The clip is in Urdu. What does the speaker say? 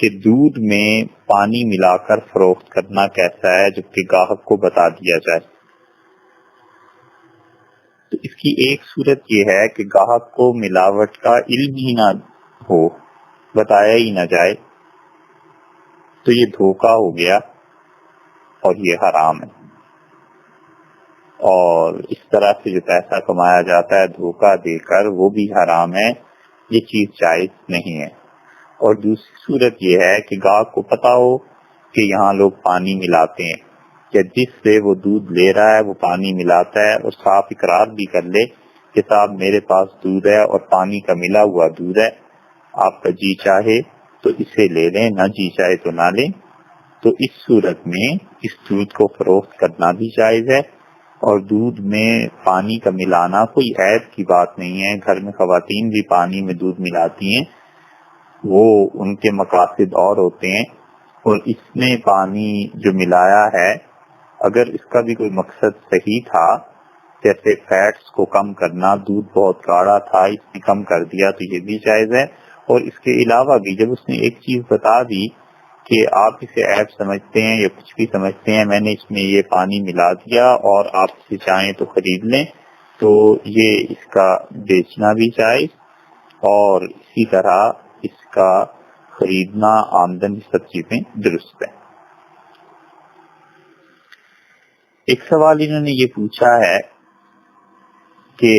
کہ دودھ میں پانی ملا کر فروخت کرنا کیسا ہے جبکہ گاہک کو بتا دیا جائے؟ تو اس کی ایک صورت یہ ہے کہ گاہک کو ملاوٹ کا علم ہی نہ ہو، بتایا ہی نہ جائے، تو یہ دھوکہ ہو گیا اور یہ حرام ہے۔ اور اس طرح سے جو پیسہ کمایا جاتا ہے دھوکہ دے کر، وہ بھی حرام ہے، یہ چیز جائز نہیں ہے۔ اور دوسری صورت یہ ہے کہ گاہک کو پتا ہو کہ یہاں لوگ پانی ملاتے ہیں، یا جس سے وہ دودھ لے رہا ہے وہ پانی ملاتا ہے، اور صاف اقرار بھی کر لے کہ صاحب میرے پاس دودھ ہے اور پانی کا ملا ہوا دودھ ہے، آپ کا جی چاہے تو اسے لے لیں، نہ جی چاہے تو نہ لیں۔ تو اس صورت میں اس دودھ کو فروخت کرنا بھی جائز ہے، اور دودھ میں پانی کا ملانا کوئی عیب کی بات نہیں ہے۔ گھر میں خواتین بھی پانی میں دودھ ملاتی ہیں، وہ ان کے مقاصد اور ہوتے ہیں، اور اس نے پانی جو ملایا ہے اگر اس کا بھی کوئی مقصد صحیح تھا، جیسے فیٹس کو کم کرنا، دودھ بہت گاڑھا تھا اس نے کم کر دیا، تو یہ بھی جائز ہے۔ اور اس کے علاوہ بھی جب اس نے ایک چیز بتا دی کہ آپ اسے عیب سمجھتے ہیں یا کچھ بھی سمجھتے ہیں، میں نے اس میں یہ پانی ملا دیا اور آپ اسے چاہیں تو خرید لیں، تو یہ اس کا بیچنا بھی جائز، اور اسی طرح اس کا خریدنا، آمدن، سب چیزیں درست ہے۔ ایک سوال انہوں نے یہ پوچھا ہے کہ